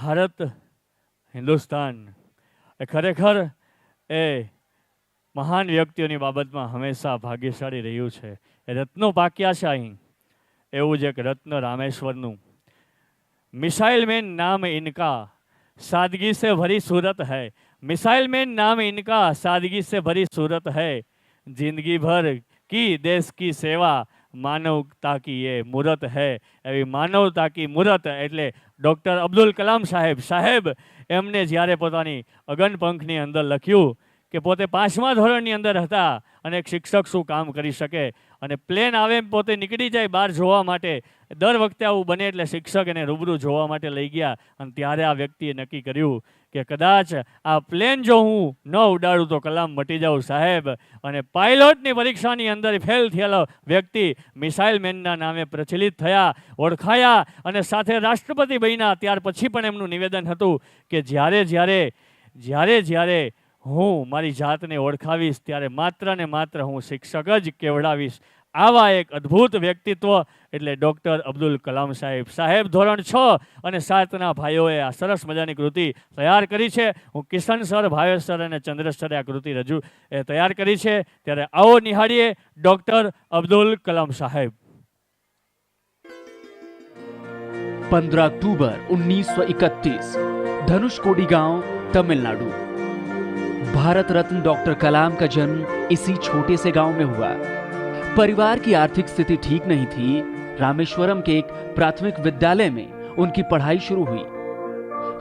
ભારત હિન્દુસ્તાન એ ખરેખર એ મહાન વ્યક્તિઓની બાબતમાં હંમેશા ભાગ્યશાળી રહ્યું છે. એ રત્નો પાક્યા છે અહીં. એવું જ એક રત્ન રામેશ્વરનું. मिसाइल मैन नाम इनका सादगी से भरी सूरत है. मिसाइल मैन नाम इनका सादगी से भरी सूरत है. जिंदगी भर की देश की सेवा માનવતા કી એ મૂરત હૈ. એવી માનવતા કી મૂરત એટલે ડૉક્ટર અબ્દુલ કલામ સાહેબ એમને જ્યારે પોતાની અગનપંખની અંદર લખ્યું કે પોતે 5મા ધોરણની અંદર હતા અને એક શિક્ષક શું કામ કરી શકે, અને પ્લેન આવે એમ પોતે નીકળી જાય બહાર જોવા માટે. દર વખતે આવું બને એટલે શિક્ષક એને રૂબરૂ જોવા માટે લઈ ગયા, અને ત્યારે આ વ્યક્તિએ નક્કી કર્યું કે કદાચ આ પ્લેન જો હું ન ઉડાડું તો કલામ મટી જાઉં સાહેબ. અને પાયલોટની પરીક્ષાની અંદર ફેલ થયેલો વ્યક્તિ મિસાઇલ મેનના નામે પ્રચલિત થયા, ઓળખાયા, અને સાથે રાષ્ટ્રપતિ બન્યા. ત્યાર પછી પણ એમનું નિવેદન હતું કે જ્યારે હું મારી જાતને ઓળખાવીશ ત્યારે માત્ર ને માત્ર હું શિક્ષક જ કેવડાવીશ. આવા એક અદ્ભુત વ્યક્તિત્વ એટલે ડૉક્ટર અબ્દુલ કલામ સાહેબ ધોરણ 6 અને 7ના ભાઈઓએ આ સરસ મજાની કૃતિ તૈયાર કરી છે. હું કિશન સર, ભાવેશ સર અને ચંદ્રેશ સરે આ કૃતિ તૈયાર કરી છે. ત્યારે આવો નિહાળીએ ડૉક્ટર અબ્દુલ કલામ સાહેબ. 15 अक्टूबर 1931 धनुषकोडी गांव, तमिलनाडु। भारत रत्न डॉक्टर कलाम का जन्म इसी छोटे से गांव में हुआ। परिवार की आर्थिक स्थिति ठीक नहीं थी। रामेश्वरम के एक प्राथमिक विद्यालय में उनकी पढ़ाई शुरू हुई।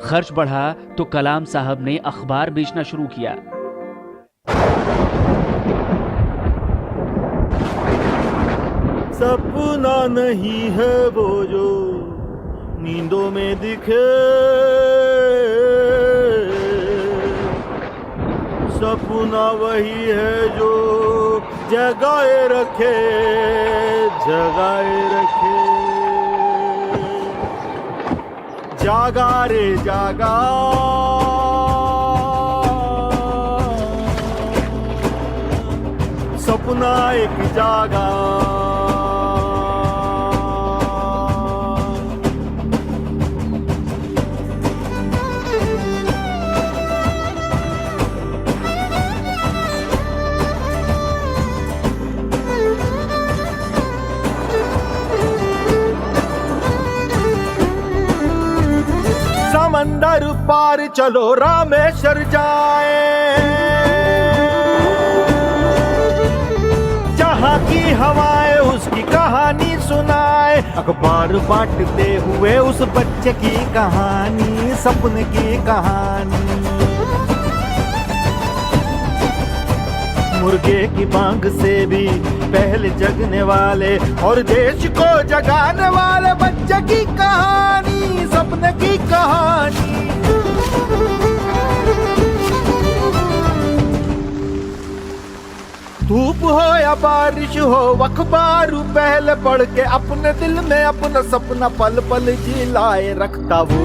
खर्च बढ़ा तो कलाम साहब ने अखबार बेचना शुरू किया। सपना नहीं है वो जो नींदों में दिखे, सपना वही है जो जगाए रखे, जगाए रखे। जागा रे जागा, सपना एक जागा। समंदर पार चलो रामेश्वर जाए, जहाँ की हवाएं उसकी कहानी सुनाए। अखबार बांटते हुए उस बच्चे की कहानी, सपने की कहानी। मुर्गे की मांग से भी पहले जगने वाले और देश को जगाने वाले बच्चे की कहानी, सपने की कहानी। धूप हो या बारिश हो, अखबार पहले पढ़ के अपने दिल में अपना सपना पल पल जिलाए रखता वो।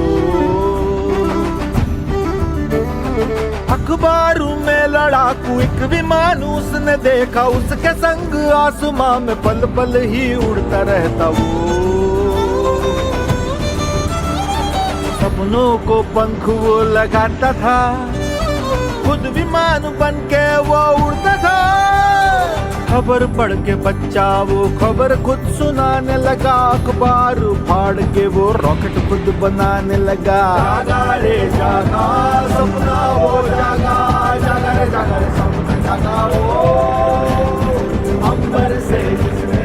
अखबार में लड़ाकू एक विमान उसने देखा, उसके संग आसमां में पल पल ही उड़ता रहता वो। सपनों को पंख वो लगाता था, खुद विमान बन के वो उड़ता था। खबर पढ़ के बच्चा वो खबर खुद सुनाने लगा, अखबार फाड़ के वो रॉकेट खुद बनाने लगा। जागा रे जागा, सपना वो जागा, जागा रे सपना जागा वो। अंबर से जिसने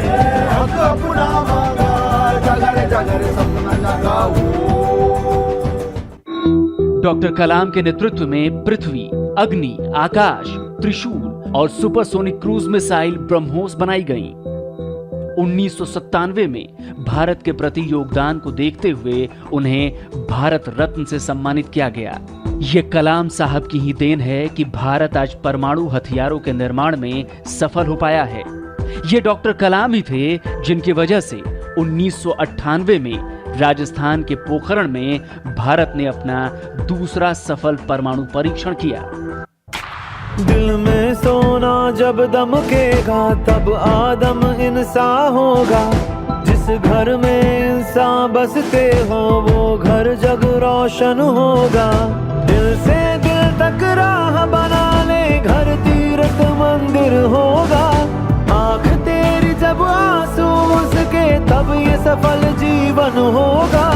हक अपना मांगा, जागा रे सपना जागा वो। डॉक्टर कलाम के नेतृत्व में पृथ्वी, अग्नि, आकाश, त्रिशूल और सुपरसोनिक क्रूज मिसाइल ब्रह्मोस बनाई गईं। 1997 में भारत के प्रति योगदान को देखते हुए उन्हें भारत रत्न से सम्मानित किया गया। ये कलाम साहब की ही देन है कि भारत आज परमाणु हथियारों के निर्माण में सफल हो पाया है। ये डॉक्टर कलाम ही थे जिनकी वजह से 1998 में राजस्थान के पोखरण में भारत ने अपना दूसरा सफल परमाणु परीक्षण किया। दिल में सोना जब दमकेगा तब आदम इंसान होगा, जिस जिस घर में इंसान बसते हो वो घर जग रोशन होगा। दिल से दिल तक राह बना ले, घर तीर्थ मंदिर होगा। आंख तेरी जब आंसू उसके तब ये सफल जीवन होगा।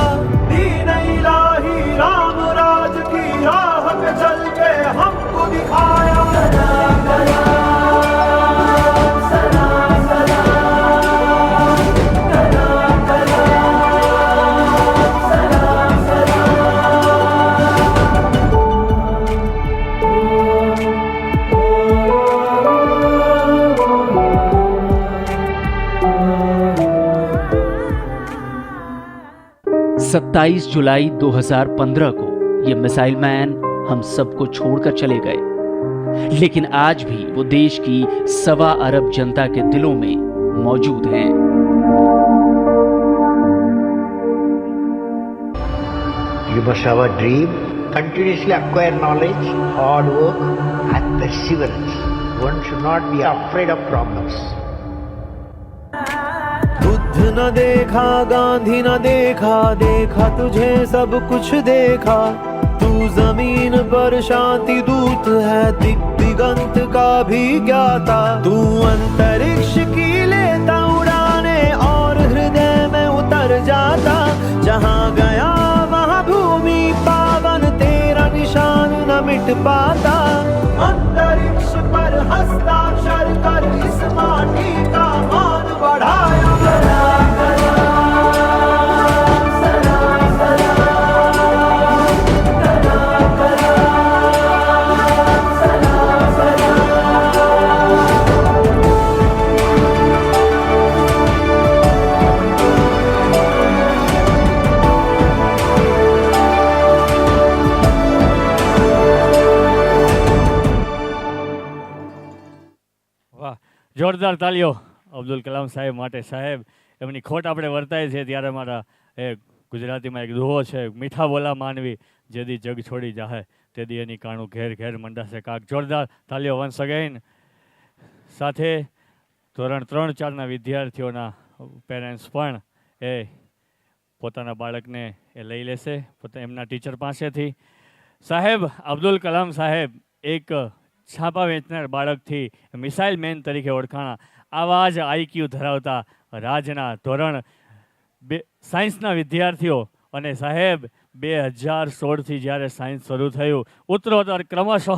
दीन इलाही राम राज की राह पे चल के हमको दिखाया। सत्ताईस जुलाई 2015 को ये मिसाइल मैन हम सबको छोड़कर चले गए, लेकिन आज भी वो देश की 1.25 अरब जनता के दिलों में मौजूद हैं। You must have a dream, continuously acquire knowledge, hard work and perseverance. One should not be afraid of problems. Buddha न देखा, गांधी न देखा, देखा तुझे सब कुछ देखा। तू जमीन पर शांति दूत है, दिगंत का भी ज्ञाता। तू अंतरिक्ष की लेता उड़ाने और हृदय में उतर जाता। जहाँ गया वहाँ भूमि पावन, तेरा निशान न मिट पाता। अंतरिक्ष पर हस्ताक्षर कर इस माटी का मान बढ़ाया। વાહ, જોરદાર તાલીઓ અબ્દુલ કલામ સાહેબ માટે. સાહેબ એમની ખોટ આપણે વર્તાય છે ત્યારે મારા એ ગુજરાતીમાં એક દુહો છે, મીઠા બોલા માનવી જેદી જગ છોડી જાહે તેદી એની કાણું ઘેર ઘેર મંડાશે કાક. જોરદાર તાલીઓ વન્સ અગેન. સાથે ધોરણ 3-4ના વિદ્યાર્થીઓના પેરેન્ટ્સ પણ એ પોતાના બાળકને એ લઈ લેશે એમના ટીચર પાસેથી. સાહેબ અબ્દુલ કલામ સાહેબ એક છાપા વેચનાર બાળકથી મિસાઇલ મેન તરીકે ઓળખાણા. આવા જ આઈક્યુ ધરાવતા રાજ્યના ધોરણ સાયન્સના વિદ્યાર્થીઓ અને સાહેબ 2016થી જ્યારે સાયન્સ શરૂ થયું ઉત્તરોત્તર ક્રમશઃ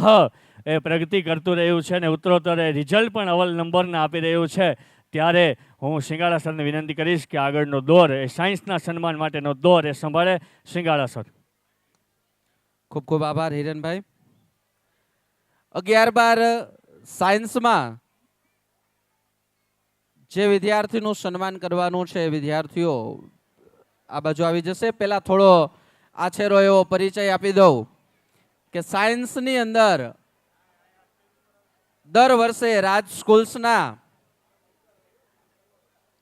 એ પ્રગતિ કરતું રહ્યું છે અને ઉત્તરોત્તર રિઝલ્ટ પણ અવ્વલ નંબરના આપી રહ્યું છે. ત્યારે હું શિંગાળા સરને વિનંતી કરીશ કે આગળનો દોર એ સાયન્સના સન્માન માટેનો દોર એ સંભાળે. શિંગાળા સર. ખૂબ ખૂબ આભાર હિરણભાઈ. 11-12 સાયન્સમાં જે વિદ્યાર્થીનું સન્માન કરવાનું છે વિદ્યાર્થીઓ આ બાજુ આવી જશે. પહેલા થોડો આછેરો એવો પરિચય આપી દઉં કે સાયન્સની અંદર દર વર્ષે રાજ સ્કૂલ્સના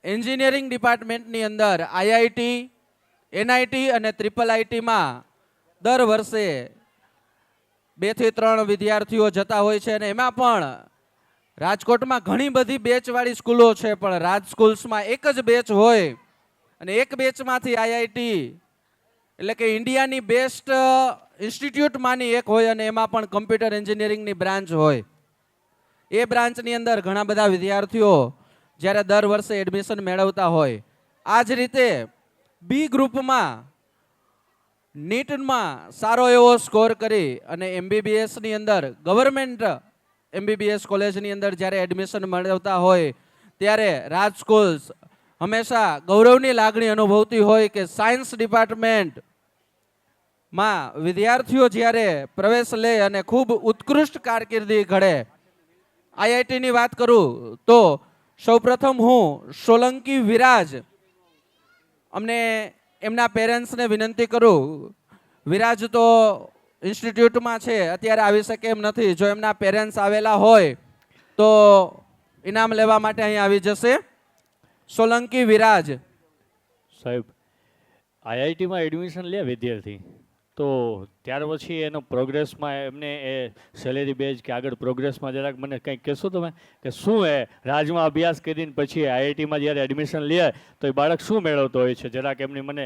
એન્જિનિયરિંગ ડિપાર્ટમેન્ટની અંદર આઈઆઈટી, એનઆઈટી અને IIITમાં દર વર્ષે 2 થી 3 વિદ્યાર્થીઓ જતા હોય છે અને એમાં પણ રાજકોટમાં ઘણી બધી બેચવાળી સ્કૂલો છે પણ રાજ સ્કૂલ્સમાં એક જ બેચ હોય અને એક બેચમાંથી આઈઆઈટી એટલે કે ઇન્ડિયાની બેસ્ટ ઇન્સ્ટિટ્યૂટમાંની એક હોય અને એમાં પણ કમ્પ્યુટર એન્જિનિયરિંગની બ્રાન્ચ હોય. એ બ્રાન્ચની અંદર ઘણા બધા વિદ્યાર્થીઓ જ્યારે દર વર્ષે એડમિશન મેળવતા હોય. આ જ રીતે બી ગ્રુપમાં નીટમાં સારો એવો સ્કોર કરી અને એમબીબીએસની અંદર ગવર્મેન્ટ એમબીબીએસ કોલેજની અંદર જ્યારે એડમિશન મેળવતા હોય ત્યારે રાજ સ્કૂલ્સ હંમેશા ગૌરવની લાગણી અનુભવતી હોય કે સાયન્સ ડિપાર્ટમેન્ટમાં વિદ્યાર્થીઓ જ્યારે પ્રવેશ લે અને ખૂબ ઉત્કૃષ્ટ કારકિર્દી ઘડે. આઈઆઈટીની વાત કરું તો સૌપ્રથમ હું સોલંકી વિરાજ અમને એમના પેરેન્ટ્સને વિનંતી કરું. વિરાજ તો ઇન્સ્ટિટ્યૂટમાં છે અત્યારે આવી શકે એમ નથી. જો એમના પેરેન્ટ્સ આવેલા હોય તો ઇનામ લેવા માટે અહીં આવી જશે. સોલંકી વિરાજ સાહેબ આઈઆઈટીમાં એડમિશન લે વિદ્યાર્થી તો ત્યાર પછી એનો પ્રોગ્રેસમાં એમને એ સેલેરી બેઝ કે આગળ પ્રોગ્રેસમાં જરાક મને કંઈક કહેશો તમે કે શું એ રાજમાં અભ્યાસ કરીને પછી આઈઆઈટીમાં જ્યારે એડમિશન લે તો એ બાળક શું મેળવતો હોય છે, જરાક એમની મને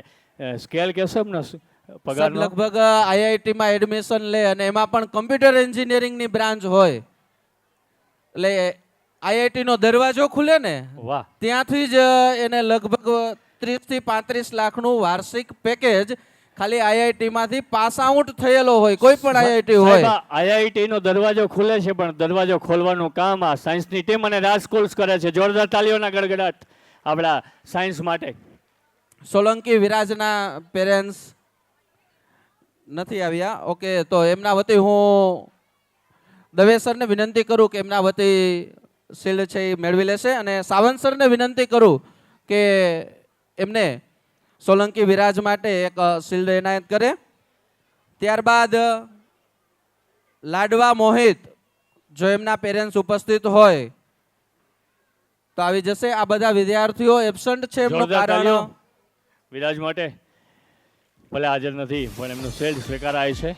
સ્કેલ કહેશો એમને સાહેબ, પગાર લગભગ આઈઆઈટીમાં એડમિશન લે અને એમાં પણ કમ્પ્યુટર એન્જિનિયરિંગની બ્રાન્ચ હોય એટલે આઈઆઈટી નો દરવાજો ખુલે ને વાહ ત્યાંથી જ એને લગભગ 30 થી 35 લાખનું વાર્ષિક પેકેજ ખાલી આઈઆઈટી માંથી પાસ આઉટ થયેલો હોય, કોઈ પણ આઈઆઈટી હોય. આઈઆઈટી નો દરવાજો ખુલે છે પણ દરવાજો ખોલવાનું કામ આ સાયન્સની ટીમ અને રાજ સ્કૂલ્સ કરે છે. જોરદાર તાલીઓના ગડગડાટ આપણા સાયન્સ માટે. સોલંકી વિરાજના પેરેન્ટ્સ નથી આવ્યા. ઓકે, તો એમના વતી હું દવે સરને વિનંતી કરું કે એમના વતી શિલ્ડ છે એ મેળવી લેશે અને સાવંત સરને વિનંતી કરું કે એમને સોલંકી વિરાજ માટે એક શિલ્ડ એનાયત કરે. ત્યારબાદ લાડવા મોહિત, જો એમના પેરેન્ટ્સ ઉપસ્થિત હોય તો આવી જશે. આ બધા વિદ્યાર્થીઓ એબસન્ટ છે, એમનું જોરદાર કારણ તાલીઓ વિરાજ માટે. ભલે હાજર નથી પણ એમનું શિલ્ડ સ્વીકારાય છે.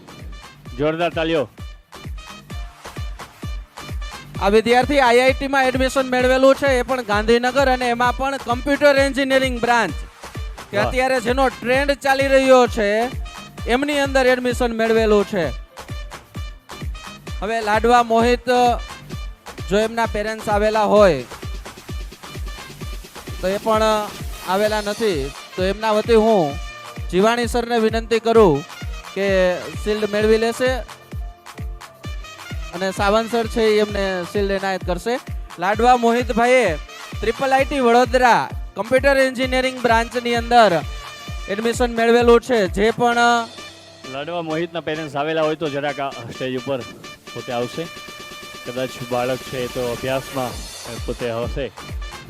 જોરદાર તાલીઓ. આ વિદ્યાર્થી આઈઆઈટીમાં એડમિશન મેળવેલું છે, એ પણ ગાંધીનગર, અને એમાં પણ કમ્પ્યુટર એન્જિનિયરિંગ બ્રાન્ચ કે વાહ. અત્યારે જેનો ટ્રેન્ડ ચાલી રહ્યો છે એમની અંદર એડમિશન મેળવેલું છે. હવે લાડવા મોહિત, જો એમના પેરેન્ટ્સ આવેલા હોય તો એ પણ આવેલા નથી, તો એમના વતી હું જીવાણી સરને વિનંતી કરું કે શિલ્ડ મેળવી લેશે અને સાવંત સર છે એ એમને શિલ્ડ એનાયત કરશે. લાડવા મોહિતભાઈએ IIIT વડોદરા કમ્પ્યુટર એન્જિનિયરિંગ બ્રાન્ચની અંદર એડમિશન મેળવેલું છે. જે પણ લાડવા મોહિતના પેરેન્ટ્સ આવેલા હોય તો જરાક આ સ્ટેજ ઉપર પોતે આવશે. કદાચ બાળક છે તો અભ્યાસમાં પોતે હશે,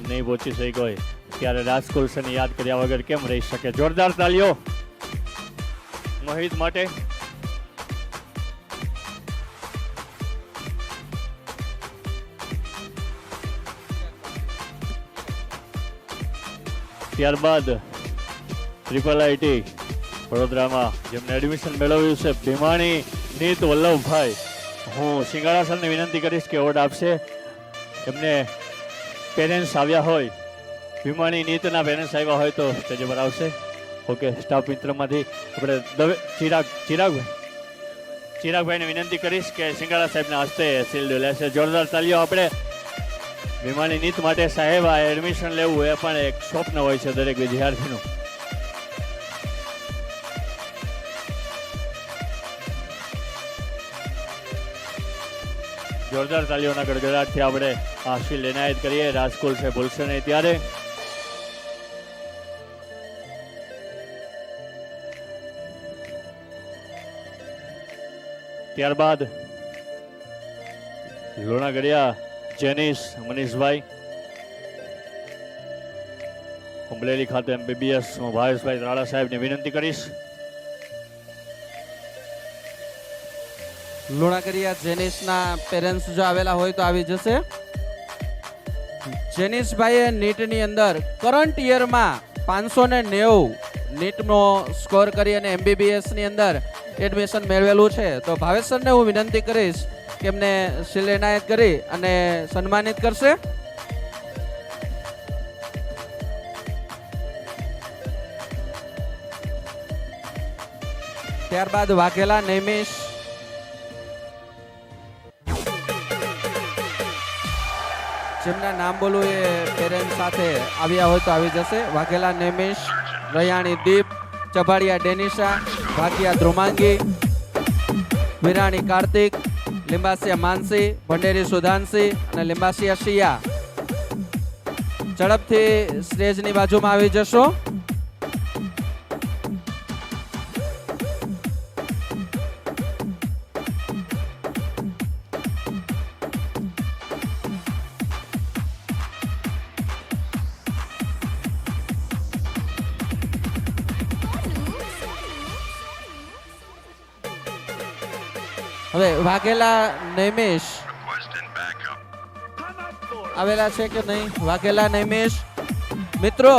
નહીં પહોંચી શક્યો હોય ત્યારે રાજ સ્કૂલ્સને યાદ કર્યા વગર કેમ રહી શકે. જોરદાર તાલીઓ મોહિત માટે. ત્યારબાદ IIIT વડોદરામાં જેમને એડમિશન મેળવ્યું છે ભીમાણી નીત વલ્લભભાઈ, હું સિંગાળા સરને વિનંતી કરીશ કે ઓર્ડ આપશે. એમને પેરેન્ટ્સ આવ્યા હોય, ભીમાણી નીતના પેરેન્ટ્સ આવ્યા હોય તો સ્ટેજ પર આવશે. ઓકે, સ્ટાફ મિત્રમાંથી આપણે દવે ચિરાગભાઈને વિનંતી કરીશ કે સિંગાળા સાહેબના હસ્તે શિલ્ડ લેશે. જોરદાર તાલીઓ આપણે. ભીમાણી નીત માટે સાહેબ, આ એડમિશન લેવું એ પણ એક સ્વપ્ન હોય છે દરેક વિદ્યાર્થીનું. જોરદાર તાલીઓના ગડગડાટથી આપણે આ શિલ્ડ એનાયત કરીએ. રાજકોટ છે ભૂલશે નહીં ત્યારે. ત્યારબાદ લુણાગડિયા જેનિસ મનીષભાઈ, અમરેલી ખાતે MBBS ભાવેશભાઈ રાણા સાહેબની વિનંતી કરીશ. લુણાગરિયા જેનિસના પેરેન્ટ્સ જો આવેલા હોય તો આવી જશે. જેનિસભાઈએ નીટની અંદર કરંટ યરમાં 590 નીટનો સ્કોર કરી અને MBBSની અંદર એડમિશન મેળવેલું છે. તો ભાવેશ સરને હું વિનંતી કરીશ કે એમને શિલ્ડ એનાયત કરી અને સન્માનિત કરશે. ત્યારબાદ વાઘેલા નૈમિષ, જેમના નામ બોલું એ પેરેન્ટ સાથે આવ્યા હોય તો આવી જશે. વાઘેલા નૈમિષ, રયાણી દીપ, ચભાડિયા ડેનિશા, ભાગિયા ધ્રુમાંગી, વિરાણી કાર્તિક, લિંબાસિયા માનસી, ભંડેરી સુધાંશી અને લિંબાસિયા શિયા. ઝડપથી સ્ટેજની બાજુમાં આવી જશો. હવે વાઘેલા નૈમિષ આવેલા છે કે નહીં? વાઘેલા નૈમિષ મિત્રો,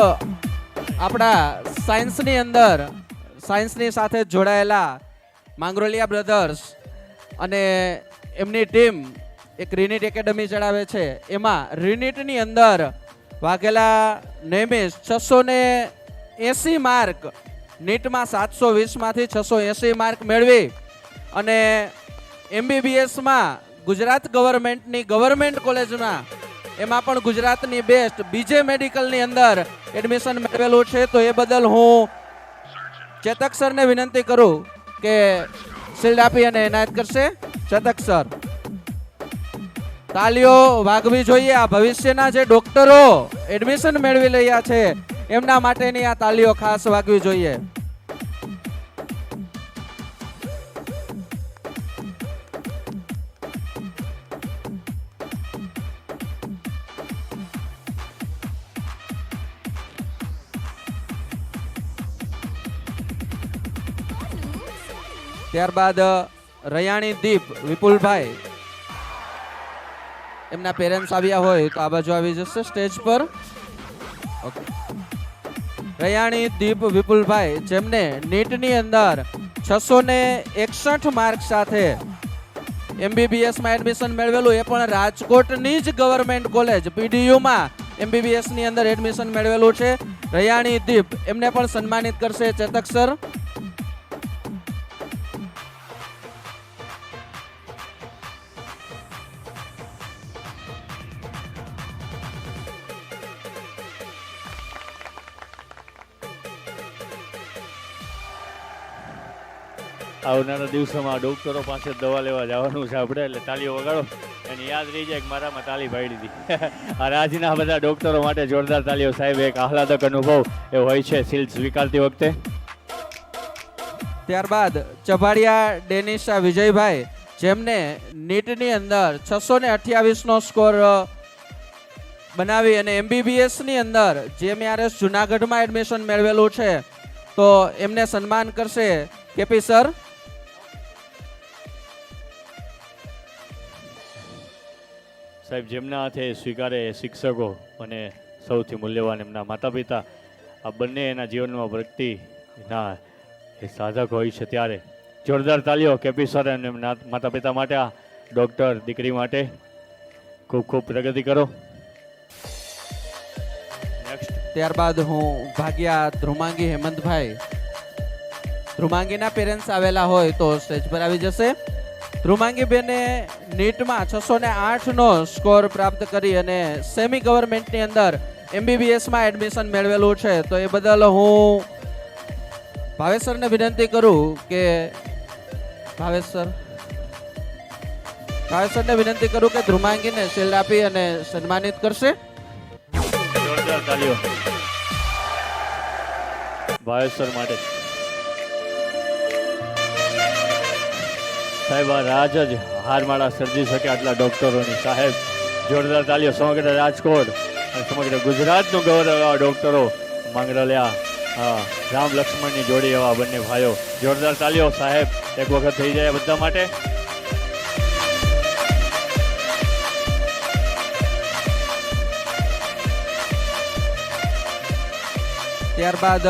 આપણા સાયન્સની અંદર સાયન્સની સાથે જોડાયેલા માંગરોલિયા બ્રધર્સ અને એમની ટીમ એક રિનિટ એકેડમી ચલાવે છે. એમાં રિનિટની અંદર વાઘેલા નેમિસ 680 માર્ક, નીટમાં 720માંથી 680 માર્ક મેળવી અને MBBSમાં ગુજરાત ગવર્મેન્ટની ગવર્મેન્ટ કોલેજમાં એમાં પણ ગુજરાતની બેસ્ટ બીજે મેડિકલની અંદર એડમિશન મેળવેલું છે. તો એ બદલ હું ચેતક સરને વિનંતી કરું કે શિલ્ડ આપી અને એનાયત કરશે. ચેતક સર, તાલીઓ વાગવી જોઈએ. આ ભવિષ્યના જે ડોક્ટરો એડમિશન મેળવી રહ્યા છે એમના માટેની આ તાલીઓ ખાસ વાગવી જોઈએ. ત્યારબાદ રૈયાણી દીપ વિપુલભાઈ, એમના પેરેન્ટ્સ આવ્યા હોય તો આ બાજુ આવી જશે સ્ટેજ પર. ઓકે. રૈયાણી દીપ વિપુલભાઈ જેમને નીટની અંદર 661 માર્ક સાથે MBBSમાં એડમિશન મેળવેલું, એ પણ રાજકોટની જ ગવર્મેન્ટ કોલેજ PDUમાં MBBSની અંદર એડમિશન મેળવેલું છે. રૈયાણી દીપ, એમને પણ સન્માનિત કરશે ચેતક સર. આવનારા દિવસોમાં ડોક્ટરો પાસે દવા લેવા જવાનું છે આપણે, એટલે તાલીઓ વગાડો અને યાદ રહી જાય કે મારામાં તાલી પાડી દીધી. અને આજના બધા ડોક્ટરો માટે જોરદાર તાલીઓ સાહેબ. એક આહલાદક અનુભવ એ હોય છે શિલ્ડ સ્વીકારતી વખતે. ત્યારબાદ ચભાડિયા ડેનિશા વિજયભાઈ જેમને નીટની અંદર 628નો સ્કોર બનાવી અને MBBSની અંદર GMRS જુનાગઢમાં એડમિશન મેળવેલું છે. તો એમને સન્માન કરશે KP સર. સાહેબ, જેમના હાથે સ્વીકારે શિક્ષકો અને સૌથી મૂલ્યવાન એમના માતા પિતા, આ બંને એના જીવનમાં પ્રગતિના એ સાધક હોય છે. ત્યારે જોરદાર તાલીઓ KP સર અને એમના માતા પિતા માટે, આ ડૉક્ટર દીકરી માટે. ખૂબ ખૂબ પ્રગતિ કરો. નેક્સ્ટ. ત્યારબાદ હું ભાગ્યા ધ્રુમાંગી હેમંતભાઈ, ધ્રુમાંગીના પેરેન્ટ્સ આવેલા હોય તો સ્ટેજ પર આવી જશે. ધ્રુમાંગી બેને નીટમાં 608નો સ્કોર પ્રાપ્ત કરી અને સેમી ગવર્મેન્ટની અંદર MBBSમાં એડમિશન મેળવેલું છે. તો એ બદલ હું ભાવેશ સરને વિનંતી કરું કે ભાવેશ સરને વિનંતી કરું કે ધ્રુમાંગીને શિલ્ડ આપી અને સન્માનિત કરશે. જોરદાર તાલીઓ ભાવેશ સર માટે. સાહેબ, આ રાજ જ હારમાળા સર્જી શકે આટલા ડોક્ટરોની. સાહેબ, જોરદાર તાલીઓ. સમગ્ર રાજકોટ અને સમગ્ર ગુજરાતનું ગૌરવ એવા ડોક્ટરો માંગરોલિયા રામ લક્ષ્મણની જોડી એવા બંને ભાઈઓ. જોરદાર તાલીઓ સાહેબ, એક વખત થઈ જાય બધા માટે. ત્યારબાદ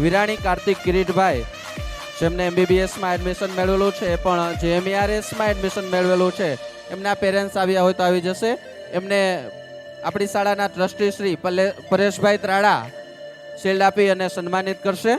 વિરાણી કાર્તિક કિરીટભાઈ જેમને MBBSમાં એડમિશન મેળવેલું છે, એ પણ GMRSમાં એડમિશન મેળવેલું છે. એમના પેરેન્ટ્સ આવ્યા હોય તો આવી જશે. એમને આપણી શાળાના ટ્રસ્ટી શ્રી પરેશભાઈ ત્રાડા શિલ્ડ આપી અને સન્માનિત કરશે.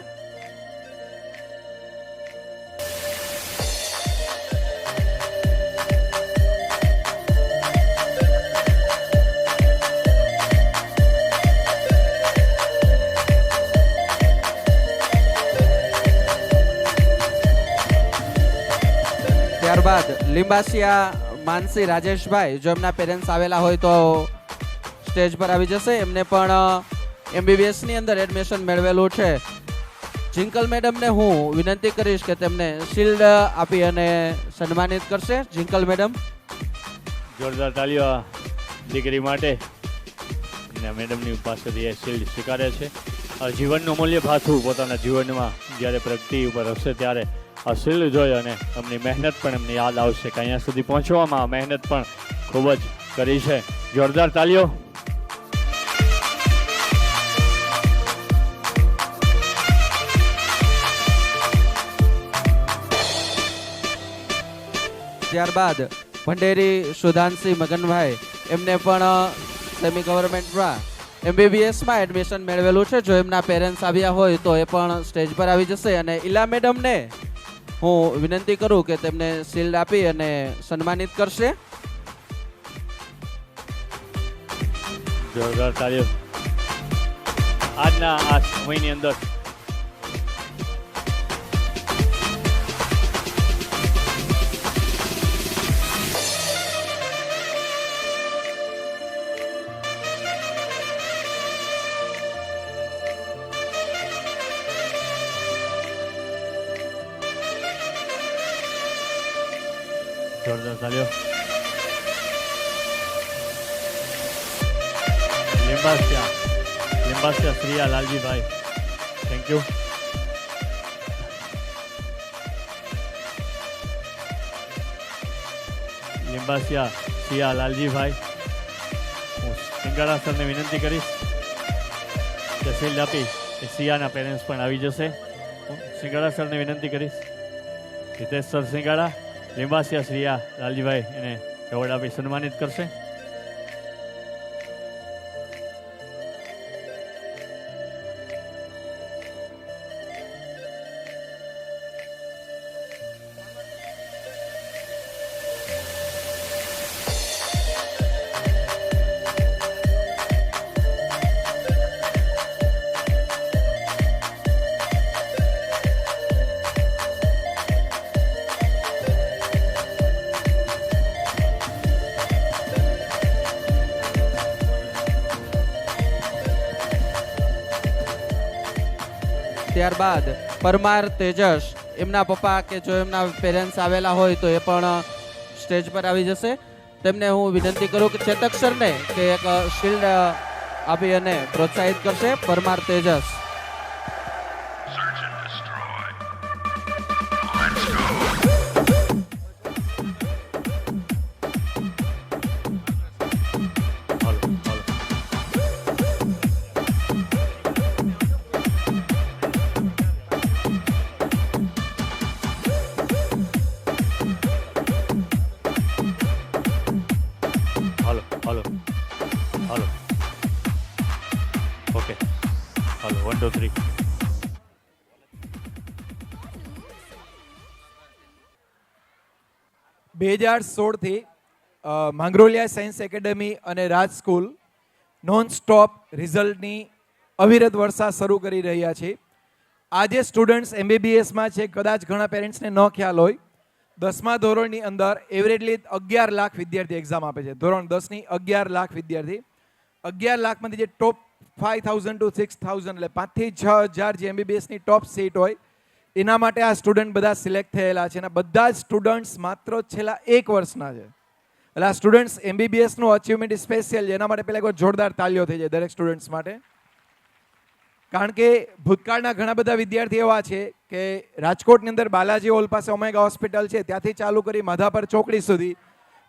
ત્યારબાદ લીંબાસિયા માનસી રાજેશભાઈ, જો એમના પેરેન્ટ્સ આવેલા હોય તો સ્ટેજ પર આવી જશે. એમને પણ MBBSની અંદર એડમિશન મેળવેલું છે. જિંકલ મેડમને હું વિનંતી કરીશ કે તેમને શિલ્ડ આપી અને સન્માનિત કરશે. જિંકલ મેડમ. જોરદાર તાલીઓ દીકરી માટે. મેડમની પાસેથી એ શિલ્ડ સ્વીકારે છે. જીવનનું મૂલ્ય પાછું પોતાના જીવનમાં જ્યારે પ્રગતિ ઉપર હશે ત્યારે આ શિલ્ડ જોઈ અને એમની મહેનત પણ એમને યાદ આવશે કે અહીંયા સુધી પહોંચવામાં મહેનત પણ ખૂબ જ કરી છે. જોરદાર તાલીઓ. ત્યારબાદ ભંડેરી સુધાંશી મગનભાઈ, એમને પણ સેમી ગવર્મેન્ટમાં MBBSમાં એડમિશન મેળવેલું છે. જો એમના પેરેન્ટ્સ આવ્યા હોય તો એ પણ સ્ટેજ પર આવી જશે. અને ઈલા મેડમને હું વિનંતી કરું કે તેમને શિલ્ડ આપી અને સન્માનિત કરશે. જોરદાર તાળીઓ આજના આ સમયની અંદર. જોરદાર તાળીઓ. लिंबासिया श्रिया लालजी भाई, थैंक यू. लिंबासिया श्रिया लालजी भाई, હું સિંગાડા સરને વિનંતી કરીશ કે શિલ્ડ આપી એ સિયાના પેરેન્ટ્સ પણ આવી જશે. હું સિંગાડા સરને વિનંતી કરીશ, હિતેશ સર સિંગાડા, लिंबासिया श्रिया लालजी भाई એને એવોર્ડ આપી સન્માનિત કરશે. ત્યારબાદ પરમાર તેજસ, એમના પપ્પા કે જો એમના પેરેન્ટ્સ આવેલા હોય તો એ પણ સ્ટેજ પર આવી જશે. તેમને હું વિનંતી કરું કે ચેતક સરને કે એક શિલ્ડ આપી અને પ્રોત્સાહિત કરશે. પરમાર તેજસ. હાલો ઓકે હાલો 1 2 3. બે 2016થી માંગરોલિયા સાયન્સ એકેડમી અને રાજ સ્કૂલ નોન સ્ટોપ રિઝલ્ટની અવિરત વર્ષા શરૂ કરી રહ્યા છે. આજે સ્ટુડન્ટ્સ MBBSમાં છે, કદાચ ઘણા પેરેન્ટ્સને ન ખ્યાલ હોય, 10મા ધોરણની અંદર એવરેજલી 11 લાખ વિદ્યાર્થી એક્ઝામ આપે છે. ધોરણ 10ની 11 લાખ વિદ્યાર્થી, 11 લાખમાંથી જે ટોપ 5000 to 6000 એટલે 5 થી 6000 જે MBBSની ટોપ સીટ હોય એના માટે આ સ્ટુડન્ટ બધા સિલેક્ટ થયેલા છે. અને બધા જ સ્ટુડન્ટ્સ માત્ર છેલ્લા 1 વર્ષના છે. એટલે આ સ્ટુડન્ટ્સ MBBSનું અચીવમેન્ટ સ્પેશિયલ છે. એના માટે પહેલાં એક જોરદાર તાલીઓ થઈ જાય દરેક સ્ટુડન્ટ્સ માટે. કારણ કે ભૂતકાળના ઘણા બધા વિદ્યાર્થી એવા છે કે રાજકોટની અંદર બાલાજી હોલ પાસે ઓમેગા હોસ્પિટલ છે, ત્યાંથી ચાલુ કરી માધાપર ચોકડી સુધી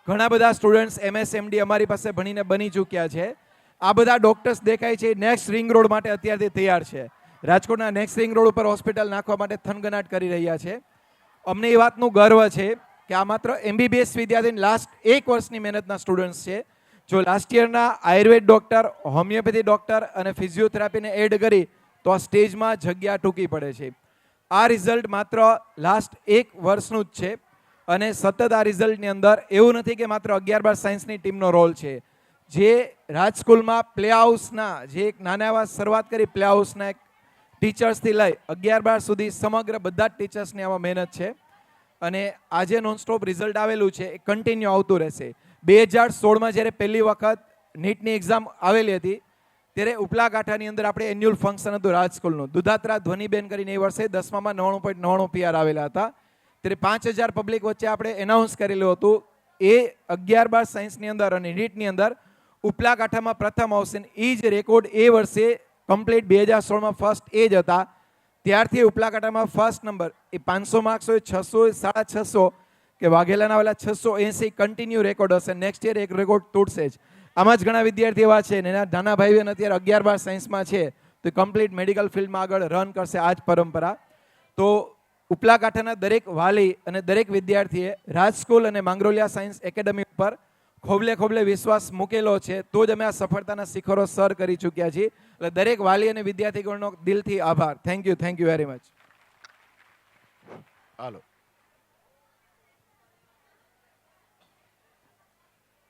ઘણા બધા સ્ટુડન્ટ્સ MSMD અમારી પાસે ભણીને બની ચૂક્યા છે. આ બધા ડોક્ટર્સ દેખાય છે નેક્સ્ટ રિંગ રોડ માટે અત્યારથી તૈયાર છે. રાજકોટના નેક્સ્ટ રિંગ રોડ ઉપર હોસ્પિટલ નાખવા માટે થનગનાટ કરી રહ્યા છે. અમને એ વાતનું ગર્વ છે કે આ માત્ર MBBS વિદ્યાર્થી લાસ્ટ 1 વર્ષની મહેનતના સ્ટુડન્ટ્સ છે. જો લાસ્ટ યરના આયુર્વેદ ડોક્ટર, હોમિયોપેથી ડોક્ટર અને ફિઝિયોથેરાપીને એડ કરી તો આ સ્ટેજમાં જગ્યા ટૂંકી પડે છે. આ રિઝલ્ટ માત્ર લાસ્ટ 1 વર્ષનું જ છે. અને સતત આ રિઝલ્ટની અંદર એવું નથી કે માત્ર 11-12 સાયન્સની ટીમનો રોલ છે. જે રાજસ્કૂલમાં પ્લે હાઉસના જે એક નાના એવા શરૂઆત કરી પ્લે હાઉસના એક ટીચર્સથી લઈ 11-12 સુધી સમગ્ર બધા જ ટીચર્સની આમાં મહેનત છે. અને આજે નોનસ્ટોપ રિઝલ્ટ આવેલું છે એ કન્ટિન્યુ આવતું રહેશે. 2016માં જ્યારે પહેલી વખત નીટની એક્ઝામ આવેલી હતી ત્યારે ઉપલા કાંઠાની અંદર આપણે એન્યુઅલ ફંક્શન હતું રાજસ્કૂલનું. દુધાત્રા ધ્વનિબેન કરીને એ વર્ષે 10મામાં 99.99 PR આવેલા હતા. ત્યારે 5000 પબ્લિક વચ્ચે આપણે એનાઉન્સ કરેલું હતું. એ 11-12 સાયન્સની અંદર અને નીટની અંદર ઉપલા કાંઠામાં પ્રથમ આવશે. એ જ રેકોર્ડ એ વર્ષે કમ્પ્લીટ 2016માં ફર્સ્ટ એ જ હતા. ત્યારથી ઉપલા કાંઠામાં ફર્સ્ટ નંબર એ 500 માર્ક્સ હોય, 600 હોય, 650 કે વાઘેલાના વાલા 680 કન્ટિન્યુ રેકોર્ડ હશે. નેક્સ્ટ યર એક રેકોર્ડ તૂટશે જ. આમાં જ ઘણા વિદ્યાર્થી એવા છે ને એના નાના ભાઈ બહેન અત્યારે 11-12 સાયન્સમાં છે તો કમ્પ્લીટ મેડિકલ ફિલ્ડમાં આગળ રન કરશે આ જ પરંપરા. તો ઉપલા કાંઠાના દરેક વાલી અને દરેક વિદ્યાર્થીએ રાજ સ્કૂલ અને માંગરોલિયા સાયન્સ એકેડમી ઉપર ખોબલે ખોબલે વિશ્વાસ મૂકેલો છે, તો જ અમે આ સફળતાના શિખરો સર કરી ચૂક્યા છીએ. એટલે દરેક વાલી અને વિદ્યાર્થીગણનો દિલથી આભાર. Thank you very much. હાલો,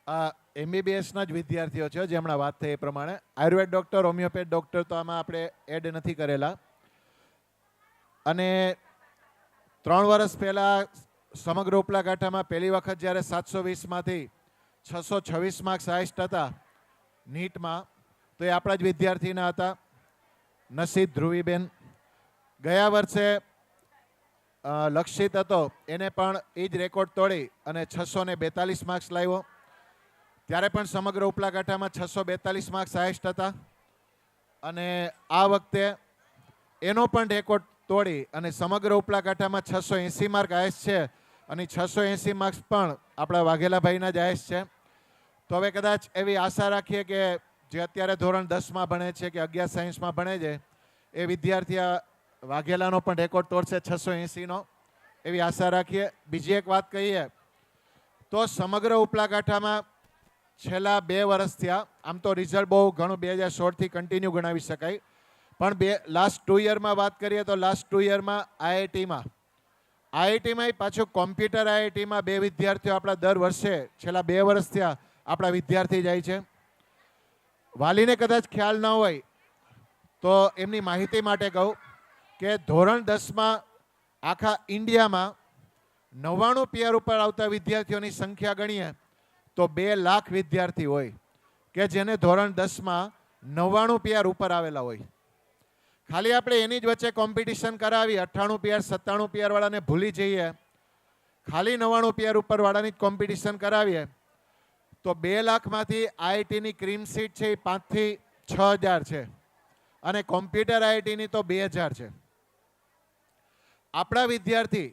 આ MBBSના જ વિદ્યાર્થીઓ છે જે હમણાં વાત થઈ એ પ્રમાણે. આયુર્વેદ ડૉક્ટર, હોમિયોપેથ ડૉક્ટર તો આમાં આપણે એડ નથી કરેલા. અને 3 વર્ષ પહેલાં સમગ્ર ઉપલા કાંઠામાં પહેલી વખત જ્યારે 720માંથી 626 માર્ક્સ હાઈસ્ટ હતા નીટમાં, તો એ આપણા જ વિદ્યાર્થીના હતા, નસીદ ધ્રુવીબેન. ગયા વર્ષે લક્ષિત હતો, એને પણ એ જ રેકોર્ડ તોડી અને 642 માર્ક્સ લાવ્યો. ત્યારે પણ સમગ્ર ઉપલા કાંઠામાં 642 માર્ક્સ હાઈસ્ટ હતા. અને આ વખતે એનો પણ રેકોર્ડ તોડી અને સમગ્ર ઉપલા કાંઠામાં 680 માર્ક હાઈસ્ટ છે. અને 680 માર્ક્સ પણ આપણા વાઘેલાભાઈના જ હાઈસ્ટ છે. તો હવે કદાચ એવી આશા રાખીએ કે જે અત્યારે ધોરણ 10માં ભણે છે કે 11 સાયન્સમાં ભણે છે એ વિદ્યાર્થી આ વાઘેલાનો પણ રેકોર્ડ તોડશે 680નો, એવી આશા રાખીએ. બીજી એક વાત કહીએ તો સમગ્ર ઉપલા કાંઠામાં છેલ્લા 2 વર્ષ થયા. આમ તો રિઝલ્ટ બહુ ઘણું 2016થી કન્ટિન્યુ ગણાવી શકાય, પણ લાસ્ટ 2 યરમાં વાત કરીએ તો લાસ્ટ 2 યરમાં આઈઆઈટીમાં પાછું કોમ્પ્યુટર આઈઆઈટીમાં 2 વિદ્યાર્થીઓ આપણા દર વર્ષે છેલ્લા 2 વર્ષ થયા આપણા વિદ્યાર્થી જાય છે. વાલીને કદાચ ખ્યાલ ન હોય તો એમની માહિતી માટે કહું કે ધોરણ 10માં આખા ઇન્ડિયામાં 99 PR ઉપર આવતા વિદ્યાર્થીઓની સંખ્યા ગણીએ તો 2 લાખ વિદ્યાર્થી હોય કે જેને ધોરણ 10માં 99 PR ઉપર આવેલા હોય. ખાલી આપણે એની જ વચ્ચે કોમ્પિટિશન કરાવી 98 PR 97 PR વાળાને ભૂલી જઈએ, ખાલી 99 PR ઉપર વાળાની જ કોમ્પિટિશન કરાવીએ તો 2 લાખમાંથી આઈઆઈટીની ક્રીમ સીટ છે એ 5 થી 6000 છે અને કોમ્પ્યુટર આઈઆઈટીની તો 2000 છે. આપણા વિદ્યાર્થી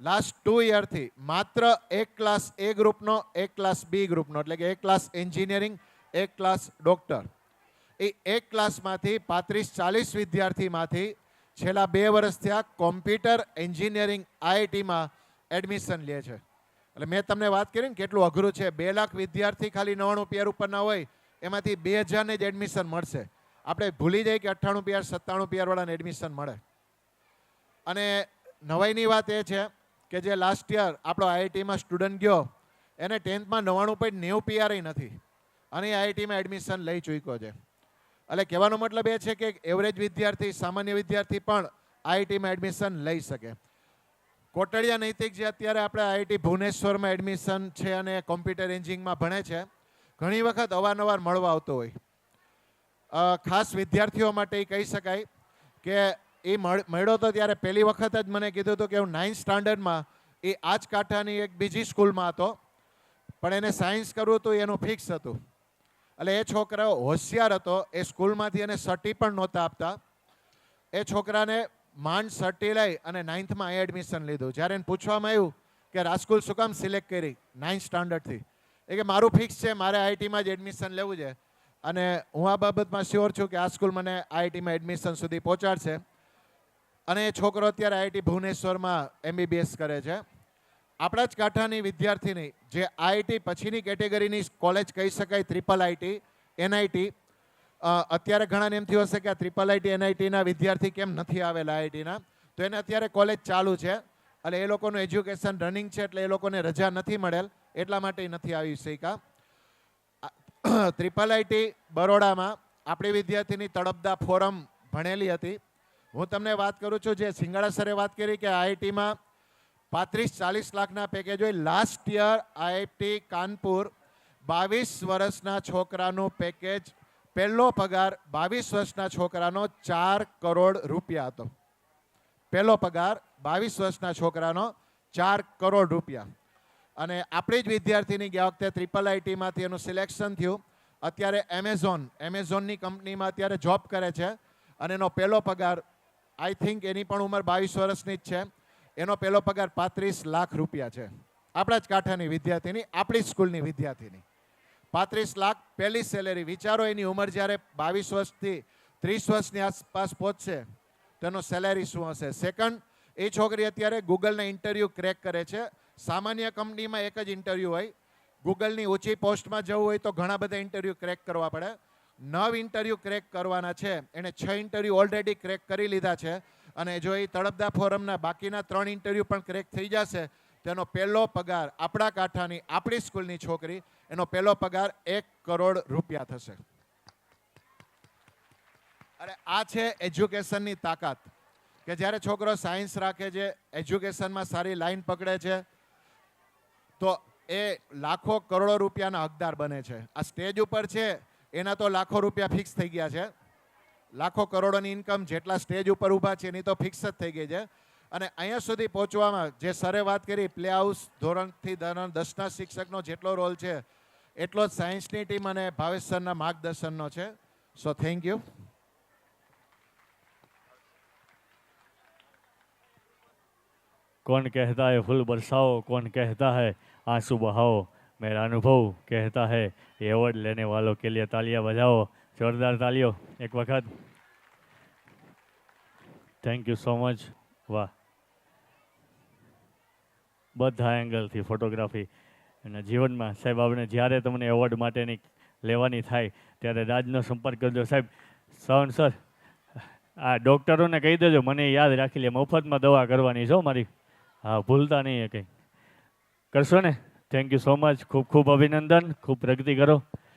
લાસ્ટ 2 યરથી માત્ર એક ક્લાસ એ ગ્રુપનો, એક ક્લાસ બી ગ્રુપનો, એટલે કે એક ક્લાસ એન્જિનિયરિંગ, એક ક્લાસ ડૉક્ટર, એ એક ક્લાસમાંથી 35-40 વિદ્યાર્થીમાંથી છેલ્લા 2 વર્ષથી આ કોમ્પ્યુટર એન્જિનિયરિંગ આઈઆઈટીમાં એડમિશન લે છે. એટલે મેં તમને વાત કરી ને કેટલું અઘરું છે. 2 લાખ વિદ્યાર્થી ખાલી 99 PR ઉપરના હોય, એમાંથી 2000ને જ એડમિશન મળશે. આપણે ભૂલી જઈએ કે 98 PR 97 PR વાળાને એડમિશન મળે. અને નવાઈની વાત એ છે કે જે લાસ્ટ યર આપણો આઈઆઈટીમાં સ્ટુડન્ટ ગયો એને 10thમાં 99.90 PR નથી અને આઈઆઈટીમાં એડમિશન લઈ ચૂક્યો છે. એટલે કહેવાનો મતલબ એ છે કે એવરેજ વિદ્યાર્થી, સામાન્ય વિદ્યાર્થી પણ આઈઆઈટીમાં એડમિશન લઈ શકે. કોટડિયા નૈતિક જે અત્યારે આપણે આઈઆઈટી ભુવનેશ્વરમાં એડમિશન છે અને કોમ્પ્યુટર એન્જિનિયરિંગમાં ભણે છે, ઘણી વખત અવારનવાર મળવા આવતો હોય. ખાસ વિદ્યાર્થીઓ માટે એ કહી શકાય કે એ મળ્યો તો ત્યારે પહેલી વખત જ મને કીધું હતું કે હું 9th સ્ટાન્ડર્ડમાં એ આ જ કાંઠાની એક બીજી સ્કૂલમાં હતો, પણ એને સાયન્સ કરવું હતું એનું ફિક્સ હતું. એટલે એ છોકરો હોશિયાર હતો, એ સ્કૂલમાંથી એને સર્ટી પણ નહોતા આપતા. એ છોકરાને માંડ સર્ટી લઈ અને 9thમાં અહીં એડમિશન લીધું. જ્યારે એને પૂછવામાં આવ્યું કે રાજસ્કૂલ શું કામ સિલેક્ટ કરી 9th સ્ટાન્ડર્ડથી, એ કે મારું ફિક્સ છે, મારે આઈઆઈટીમાં જ એડમિશન લેવું છે અને હું આ બાબતમાં શ્યોર છું કે આ સ્કૂલ મને આઈઆઈટીમાં એડમિશન સુધી પહોંચાડશે. અને એ છોકરો અત્યારે આઈઆઈટી ભુવનેશ્વરમાં MBBS કરે છે. આપણા જ કાંઠાની વિદ્યાર્થીની જે આઈઆઈટી પછીની કેટેગરીની કોલેજ કહી શકાય, ટ્રિપલ આઈટી, NIT. અત્યારે ઘણાને એમ થયું હશે કે આ ટ્રિપલ આઈટી NITના વિદ્યાર્થી કેમ નથી આવેલા આઈઆઈટીના, તો એને અત્યારે કોલેજ ચાલુ છે. એટલે એ લોકોનું એજ્યુકેશન રનિંગ છે, એટલે એ લોકોને રજા નથી મળેલ, એટલા માટે નથી આવી શક્યા. ટ્રિપલ આઈટી બરોડામાં આપણી વિદ્યાર્થીની તળપદા ફોરમ ભણેલી હતી. હું તમને વાત કરું છું, જે સિંગાડા સરે વાત કરી કે આઈઆઈટીમાં 35-40 લાખના પેકેજ હોય. લાસ્ટ યર આઈઆઈટી કાનપુર 22 વર્ષના છોકરાનું પેકેજ, પહેલો પગાર 22 વર્ષના છોકરાનો 4 કરોડ રૂપિયા હતો. પહેલો પગાર 22 વર્ષના છોકરાનો 4 કરોડ રૂપિયા. અને આપણી જ વિદ્યાર્થીની ગયા વખતે ટ્રિપલ આઈટીમાંથી એનું સિલેક્શન થયું. અત્યારે એમેઝોનની કંપનીમાં અત્યારે જોબ કરે છે અને એનો પહેલો પગાર, આઈ થિંક એની પણ ઉંમર 22 વર્ષની જ છે, એનો પહેલો પગાર 35 લાખ રૂપિયા છે. આપણા જ કાંઠાની વિદ્યાર્થીની, આપણી સ્કૂલની વિદ્યાર્થીની 35 લાખ પહેલી સેલેરી. વિચારો એની ઉંમર જ્યારે 22 વર્ષથી 30 વર્ષની આસપાસ પહોંચશે તો એનો સેલેરી શું હશે. સેકન્ડ, એ છોકરી અત્યારે ગૂગલના ઇન્ટરવ્યૂ ક્રેક કરે છે. સામાન્ય કંપનીમાં એક જ ઇન્ટરવ્યૂ હોય, ગૂગલની ઊંચી પોસ્ટમાં જવું હોય તો ઘણા બધા ઇન્ટરવ્યૂ ક્રેક કરવા પડે. 9 ઇન્ટરવ્યૂ ક્રેક કરવાના છે, એણે 6 ઇન્ટરવ્યૂ ઓલરેડી ક્રેક કરી લીધા છે. અને જો એ તળપદા ફોરમના બાકીના 3 ઇન્ટરવ્યૂ પણ ક્રેક થઈ જશે, તેનો પહેલો પગાર આપણા કાંઠાની આપણી સ્કૂલની છોકરી, એનો પહેલો પગાર 1 કરોડ રૂપિયા થશે. અરે આ છે એજ્યુકેશનની તાકાત, કે જ્યારે છોકરો સાયન્સ રાખે છે, એજ્યુકેશનમાં સારી લાઈન પકડે છે, તો એ લાખો કરોડો રૂપિયાના હકદાર બને છે. આ સ્ટેજ ઉપર છે એના તો લાખો રૂપિયા ફિક્સ થઈ ગયા છે. લાખો કરોડોની ઇન્કમ જેટલા સ્ટેજ ઉપર ઊભા છે એની તો ફિક્સ જ થઈ ગઈ છે. અને અહીંયા સુધી પહોંચવામાં જે સરે વાત કરી, પ્લે હાઉસ ધોરણથી ધોરણ 10ના શિક્ષકનો જેટલો રોલ છે એટલો જ સાયન્સની ટીમ અને ભાવેશ સરના માર્ગદર્શનનો છે. So thank you. कौन कहता है फूल बरसाओ, कौन कहता है आंसू बहाओ, मेरा अनुभव कहता है ये अवार्ड लेने वालों के लिए तालियां बजाओ. जोरदार तालियों एक वक्त. Thank you so much. વાહ, બધા એંગલથી ફોટોગ્રાફી. અને જીવનમાં સાહેબ આપણે જ્યારે તમને એવોર્ડ માટેની લેવાની થાય ત્યારે રાજનો સંપર્ક કરજો સાહેબ. શ્રવણ સર, આ ડૉક્ટરોને કહી દેજો મને યાદ રાખી લે, મફતમાં દવા કરવાની છો મારી. હા, ભૂલતા નહીં એ કંઈ કરશો ને. Thank you so much. ખૂબ ખૂબ અભિનંદન, ખૂબ પ્રગતિ કરો.